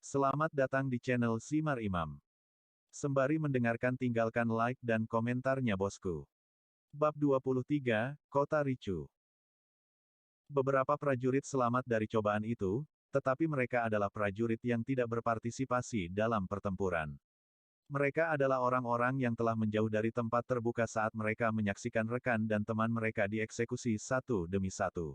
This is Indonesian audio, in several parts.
Selamat datang di channel Simar Imam. Sembari mendengarkan tinggalkan like dan komentarnya bosku. Bab 23, Kota Ricu. Beberapa prajurit selamat dari cobaan itu, tetapi mereka adalah prajurit yang tidak berpartisipasi dalam pertempuran. Mereka adalah orang-orang yang telah menjauh dari tempat terbuka saat mereka menyaksikan rekan dan teman mereka dieksekusi satu demi satu.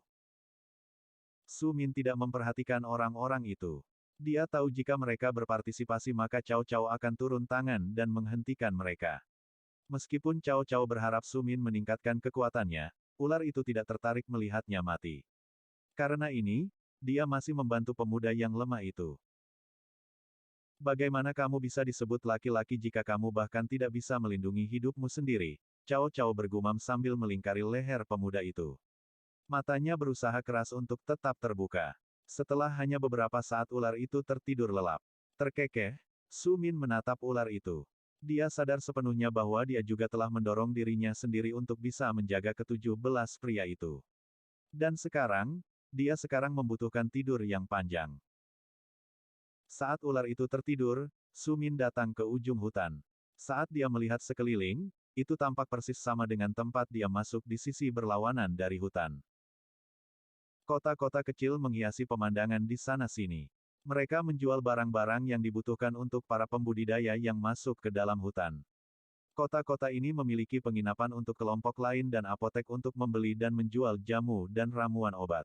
Su Min tidak memperhatikan orang-orang itu. Dia tahu jika mereka berpartisipasi maka Cao Cao akan turun tangan dan menghentikan mereka. Meskipun Cao Cao berharap Su Min meningkatkan kekuatannya, ular itu tidak tertarik melihatnya mati. Karena ini, dia masih membantu pemuda yang lemah itu. Bagaimana kamu bisa disebut laki-laki jika kamu bahkan tidak bisa melindungi hidupmu sendiri? Cao Cao bergumam sambil melingkari leher pemuda itu. Matanya berusaha keras untuk tetap terbuka. Setelah hanya beberapa saat ular itu tertidur lelap. Terkekeh, Su Min menatap ular itu. Dia sadar sepenuhnya bahwa dia juga telah mendorong dirinya sendiri untuk bisa menjaga ke-17 pria itu. Dan sekarang, dia sekarang membutuhkan tidur yang panjang. Saat ular itu tertidur, Su Min datang ke ujung hutan. Saat dia melihat sekeliling, itu tampak persis sama dengan tempat dia masuk di sisi berlawanan dari hutan. Kota-kota kecil menghiasi pemandangan di sana-sini. Mereka menjual barang-barang yang dibutuhkan untuk para pembudidaya yang masuk ke dalam hutan. Kota-kota ini memiliki penginapan untuk kelompok lain dan apotek untuk membeli dan menjual jamu dan ramuan obat.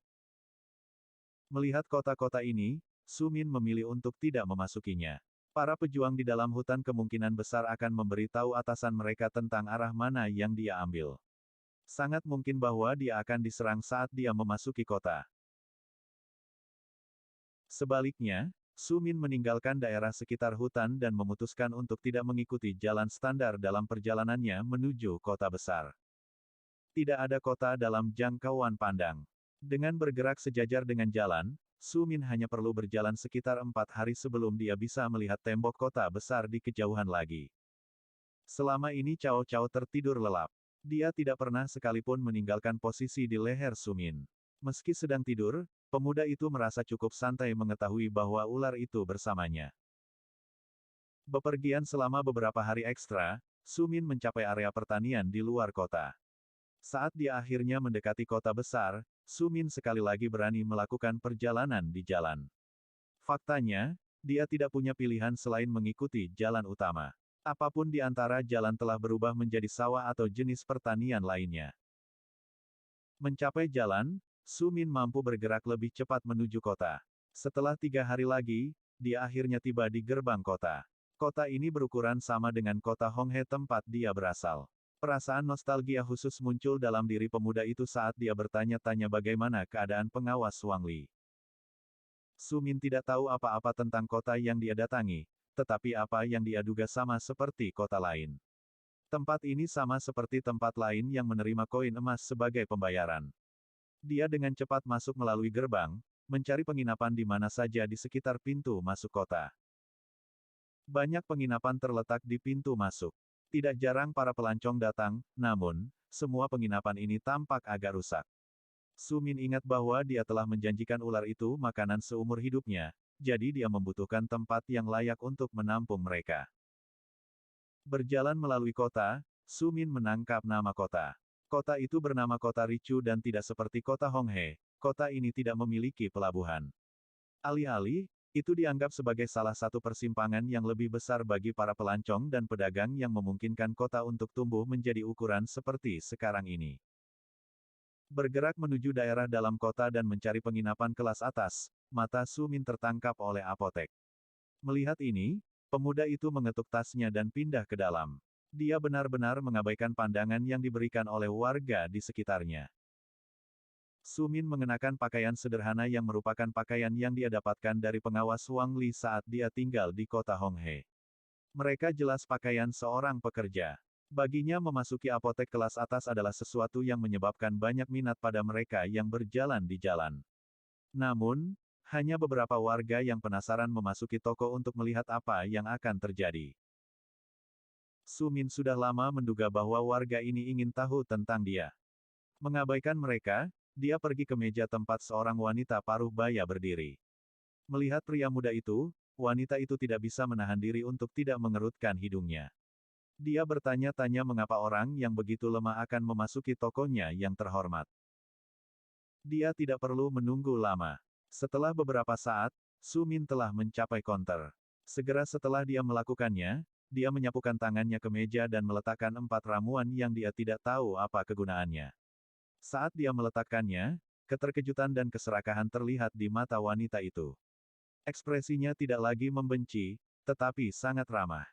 Melihat kota-kota ini, Su Min memilih untuk tidak memasukinya. Para pejuang di dalam hutan kemungkinan besar akan memberitahu atasan mereka tentang arah mana yang dia ambil. Sangat mungkin bahwa dia akan diserang saat dia memasuki kota. Sebaliknya, Su Min meninggalkan daerah sekitar hutan dan memutuskan untuk tidak mengikuti jalan standar dalam perjalanannya menuju kota besar. Tidak ada kota dalam jangkauan pandang. Dengan bergerak sejajar dengan jalan, Su Min hanya perlu berjalan sekitar 4 hari sebelum dia bisa melihat tembok kota besar di kejauhan lagi. Selama ini Cao Cao tertidur lelap. Dia tidak pernah sekalipun meninggalkan posisi di leher Su Min. Meski sedang tidur, pemuda itu merasa cukup santai mengetahui bahwa ular itu bersamanya. Bepergian selama beberapa hari ekstra, Su Min mencapai area pertanian di luar kota. Saat dia akhirnya mendekati kota besar, Su Min sekali lagi berani melakukan perjalanan di jalan. Faktanya, dia tidak punya pilihan selain mengikuti jalan utama. Apapun di antara jalan telah berubah menjadi sawah atau jenis pertanian lainnya. Mencapai jalan, Su Min mampu bergerak lebih cepat menuju kota. Setelah 3 hari lagi, dia akhirnya tiba di gerbang kota. Kota ini berukuran sama dengan kota Honghe tempat dia berasal. Perasaan nostalgia khusus muncul dalam diri pemuda itu saat dia bertanya-tanya bagaimana keadaan pengawas Wang Li. Su Min tidak tahu apa-apa tentang kota yang dia datangi, tetapi apa yang dia duga sama seperti kota lain. Tempat ini sama seperti tempat lain yang menerima koin emas sebagai pembayaran. Dia dengan cepat masuk melalui gerbang, mencari penginapan di mana saja di sekitar pintu masuk kota. Banyak penginapan terletak di pintu masuk. Tidak jarang para pelancong datang, namun, semua penginapan ini tampak agak rusak. Su Min ingat bahwa dia telah menjanjikan ular itu makanan seumur hidupnya, jadi dia membutuhkan tempat yang layak untuk menampung mereka. Berjalan melalui kota, Su Min menangkap nama kota. Kota itu bernama Kota Ricu dan tidak seperti kota Honghe, kota ini tidak memiliki pelabuhan. Alih-alih, itu dianggap sebagai salah satu persimpangan yang lebih besar bagi para pelancong dan pedagang yang memungkinkan kota untuk tumbuh menjadi ukuran seperti sekarang ini. Bergerak menuju daerah dalam kota dan mencari penginapan kelas atas, mata Su Min tertangkap oleh apotek. Melihat ini, pemuda itu mengetuk tasnya dan pindah ke dalam. Dia benar-benar mengabaikan pandangan yang diberikan oleh warga di sekitarnya. Su Min mengenakan pakaian sederhana yang merupakan pakaian yang dia dapatkan dari pengawas Wang Li saat dia tinggal di kota Honghe. Mereka jelas pakaian seorang pekerja. Baginya memasuki apotek kelas atas adalah sesuatu yang menyebabkan banyak minat pada mereka yang berjalan di jalan. Namun, hanya beberapa warga yang penasaran memasuki toko untuk melihat apa yang akan terjadi. Su Min sudah lama menduga bahwa warga ini ingin tahu tentang dia. Mengabaikan mereka, dia pergi ke meja tempat seorang wanita paruh baya berdiri. Melihat pria muda itu, wanita itu tidak bisa menahan diri untuk tidak mengerutkan hidungnya. Dia bertanya-tanya mengapa orang yang begitu lemah akan memasuki tokonya yang terhormat. Dia tidak perlu menunggu lama. Setelah beberapa saat, Su Min telah mencapai konter. Segera setelah dia melakukannya, dia menyapukan tangannya ke meja dan meletakkan 4 ramuan yang dia tidak tahu apa kegunaannya. Saat dia meletakkannya, keterkejutan dan keserakahan terlihat di mata wanita itu. Ekspresinya tidak lagi membenci, tetapi sangat ramah.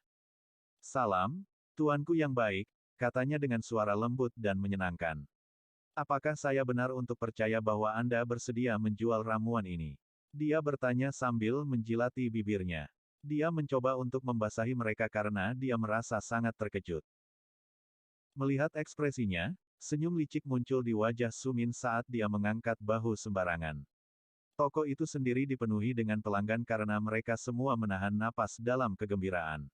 "Salam, tuanku yang baik," katanya dengan suara lembut dan menyenangkan. "Apakah saya benar untuk percaya bahwa Anda bersedia menjual ramuan ini?" Dia bertanya sambil menjilati bibirnya. Dia mencoba untuk membasahi mereka karena dia merasa sangat terkejut. Melihat ekspresinya, senyum licik muncul di wajah Su Min saat dia mengangkat bahu sembarangan. Toko itu sendiri dipenuhi dengan pelanggan karena mereka semua menahan napas dalam kegembiraan.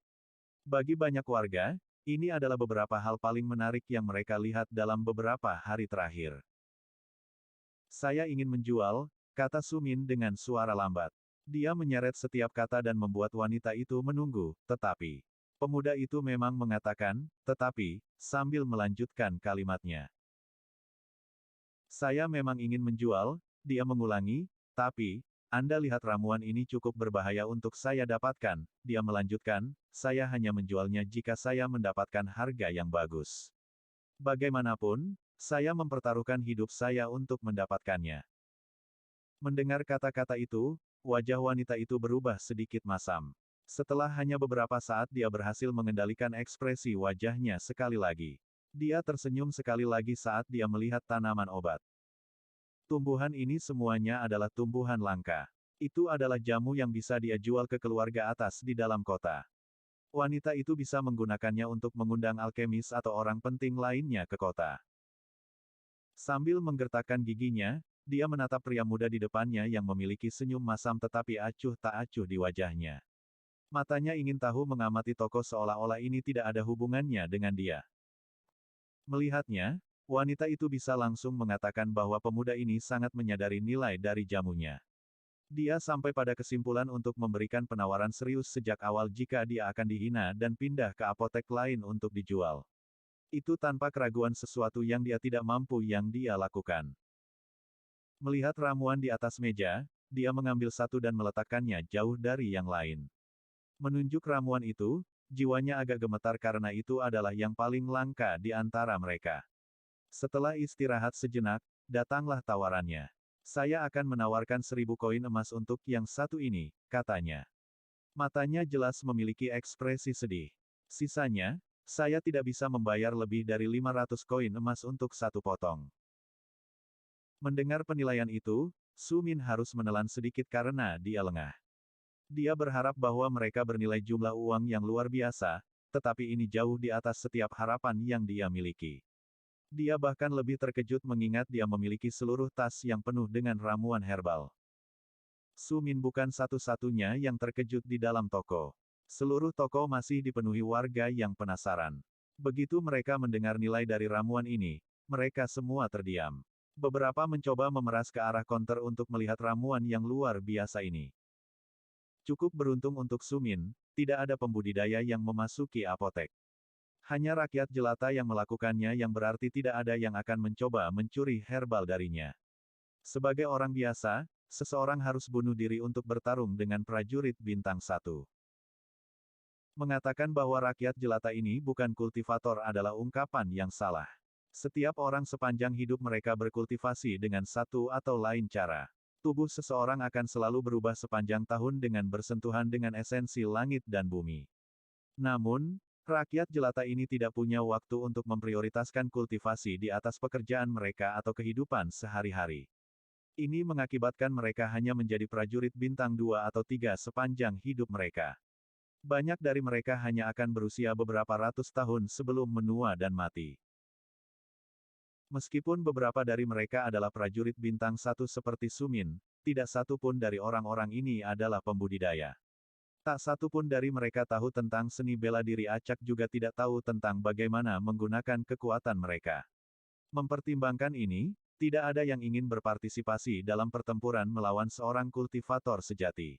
Bagi banyak warga, ini adalah beberapa hal paling menarik yang mereka lihat dalam beberapa hari terakhir. "Saya ingin menjual," kata Su Min dengan suara lambat. Dia menyeret setiap kata dan membuat wanita itu menunggu, tetapi pemuda itu memang mengatakan, "Tetapi," sambil melanjutkan kalimatnya. "Saya memang ingin menjual," dia mengulangi, "tapi, Anda lihat ramuan ini cukup berbahaya untuk saya dapatkan," dia melanjutkan, "saya hanya menjualnya jika saya mendapatkan harga yang bagus. Bagaimanapun, saya mempertaruhkan hidup saya untuk mendapatkannya." Mendengar kata-kata itu, wajah wanita itu berubah sedikit masam. Setelah hanya beberapa saat dia berhasil mengendalikan ekspresi wajahnya sekali lagi. Dia tersenyum sekali lagi saat dia melihat tanaman obat. Tumbuhan ini semuanya adalah tumbuhan langka. Itu adalah jamu yang bisa dia jual ke keluarga atas di dalam kota. Wanita itu bisa menggunakannya untuk mengundang alkemis atau orang penting lainnya ke kota. Sambil menggertakkan giginya, dia menatap pria muda di depannya yang memiliki senyum masam tetapi acuh tak acuh di wajahnya. Matanya ingin tahu mengamati toko seolah-olah ini tidak ada hubungannya dengan dia. Melihatnya, wanita itu bisa langsung mengatakan bahwa pemuda ini sangat menyadari nilai dari jamunya. Dia sampai pada kesimpulan untuk memberikan penawaran serius sejak awal jika dia akan dihina dan pindah ke apotek lain untuk dijual. Itu tanpa keraguan sesuatu yang dia tidak mampu yang dia lakukan. Melihat ramuan di atas meja, dia mengambil satu dan meletakkannya jauh dari yang lain. Menunjuk ramuan itu, jiwanya agak gemetar karena itu adalah yang paling langka di antara mereka. Setelah istirahat sejenak, datanglah tawarannya. "Saya akan menawarkan 1.000 koin emas untuk yang satu ini," katanya. Matanya jelas memiliki ekspresi sedih. "Sisanya, saya tidak bisa membayar lebih dari 500 koin emas untuk satu potong." Mendengar penilaian itu, Su Min harus menelan sedikit karena dia lengah. Dia berharap bahwa mereka bernilai jumlah uang yang luar biasa, tetapi ini jauh di atas setiap harapan yang dia miliki. Dia bahkan lebih terkejut mengingat dia memiliki seluruh tas yang penuh dengan ramuan herbal. Su Min bukan satu-satunya yang terkejut di dalam toko. Seluruh toko masih dipenuhi warga yang penasaran. Begitu mereka mendengar nilai dari ramuan ini, mereka semua terdiam. Beberapa mencoba memeras ke arah konter untuk melihat ramuan yang luar biasa ini. Cukup beruntung untuk Su Min, tidak ada pembudidaya yang memasuki apotek. Hanya rakyat jelata yang melakukannya yang berarti tidak ada yang akan mencoba mencuri herbal darinya. Sebagai orang biasa, seseorang harus bunuh diri untuk bertarung dengan prajurit bintang 1. Mengatakan bahwa rakyat jelata ini bukan kultivator adalah ungkapan yang salah. Setiap orang sepanjang hidup mereka berkultivasi dengan satu atau lain cara. Tubuh seseorang akan selalu berubah sepanjang tahun dengan bersentuhan dengan esensi langit dan bumi. Namun, rakyat jelata ini tidak punya waktu untuk memprioritaskan kultivasi di atas pekerjaan mereka atau kehidupan sehari-hari. Ini mengakibatkan mereka hanya menjadi prajurit bintang 2 atau 3 sepanjang hidup mereka. Banyak dari mereka hanya akan berusia beberapa ratus tahun sebelum menua dan mati. Meskipun beberapa dari mereka adalah prajurit bintang 1 seperti Su Min, tidak satu pun dari orang-orang ini adalah pembudidaya. Tak satu pun dari mereka tahu tentang seni bela diri acak juga tidak tahu tentang bagaimana menggunakan kekuatan mereka. Mempertimbangkan ini, tidak ada yang ingin berpartisipasi dalam pertempuran melawan seorang kultivator sejati.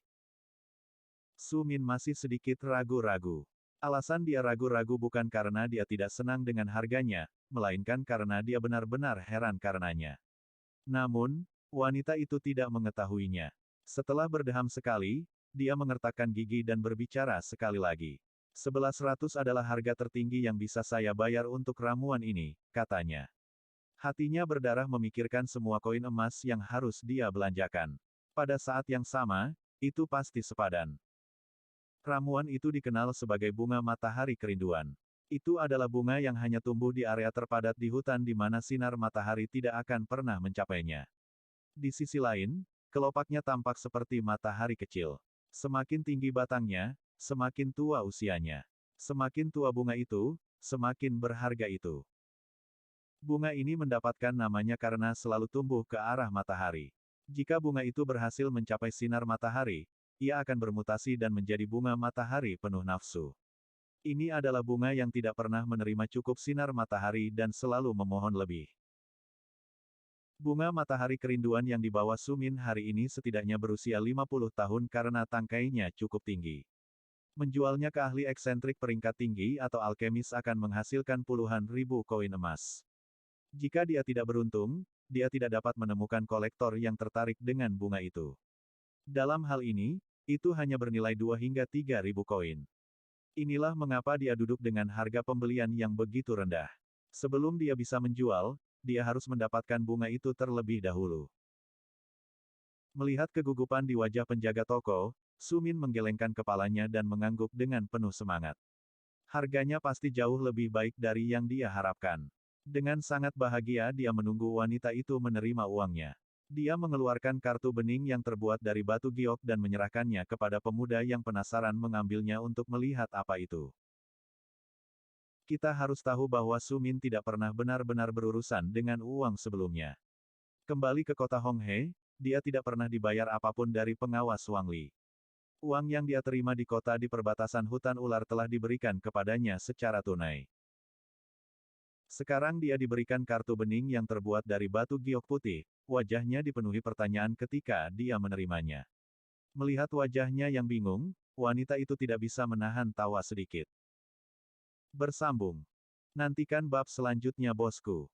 Su Min masih sedikit ragu-ragu. Alasan dia ragu-ragu bukan karena dia tidak senang dengan harganya, melainkan karena dia benar-benar heran karenanya. Namun, wanita itu tidak mengetahuinya. Setelah berdeham sekali, dia mengertakkan gigi dan berbicara sekali lagi. 1100 adalah harga tertinggi yang bisa saya bayar untuk ramuan ini, katanya. Hatinya berdarah memikirkan semua koin emas yang harus dia belanjakan. Pada saat yang sama, itu pasti sepadan. Ramuan itu dikenal sebagai bunga matahari kerinduan. Itu adalah bunga yang hanya tumbuh di area terpadat di hutan di mana sinar matahari tidak akan pernah mencapainya. Di sisi lain, kelopaknya tampak seperti matahari kecil. Semakin tinggi batangnya, semakin tua usianya. Semakin tua bunga itu, semakin berharga itu. Bunga ini mendapatkan namanya karena selalu tumbuh ke arah matahari. Jika bunga itu berhasil mencapai sinar matahari, ia akan bermutasi dan menjadi bunga matahari penuh nafsu. Ini adalah bunga yang tidak pernah menerima cukup sinar matahari dan selalu memohon lebih. Bunga matahari kerinduan yang dibawa Su Min hari ini setidaknya berusia 50 tahun karena tangkainya cukup tinggi. Menjualnya ke ahli eksentrik peringkat tinggi atau alkemis akan menghasilkan puluhan ribu koin emas. Jika dia tidak beruntung, dia tidak dapat menemukan kolektor yang tertarik dengan bunga itu. Dalam hal ini, itu hanya bernilai 2 hingga 3 ribu koin. Inilah mengapa dia duduk dengan harga pembelian yang begitu rendah. Sebelum dia bisa menjual, dia harus mendapatkan bunga itu terlebih dahulu. Melihat kegugupan di wajah penjaga toko, Su Min menggelengkan kepalanya dan mengangguk dengan penuh semangat. Harganya pasti jauh lebih baik dari yang dia harapkan. Dengan sangat bahagia dia menunggu wanita itu menerima uangnya. Dia mengeluarkan kartu bening yang terbuat dari batu giok dan menyerahkannya kepada pemuda yang penasaran mengambilnya untuk melihat apa itu. Kita harus tahu bahwa Su Min tidak pernah benar-benar berurusan dengan uang sebelumnya. Kembali ke kota Hong He, dia tidak pernah dibayar apapun dari pengawas Wang Li. Uang yang dia terima di kota di perbatasan hutan ular telah diberikan kepadanya secara tunai. Sekarang dia diberikan kartu bening yang terbuat dari batu giok putih, wajahnya dipenuhi pertanyaan ketika dia menerimanya. Melihat wajahnya yang bingung, wanita itu tidak bisa menahan tawa sedikit. Bersambung. Nantikan bab selanjutnya bosku.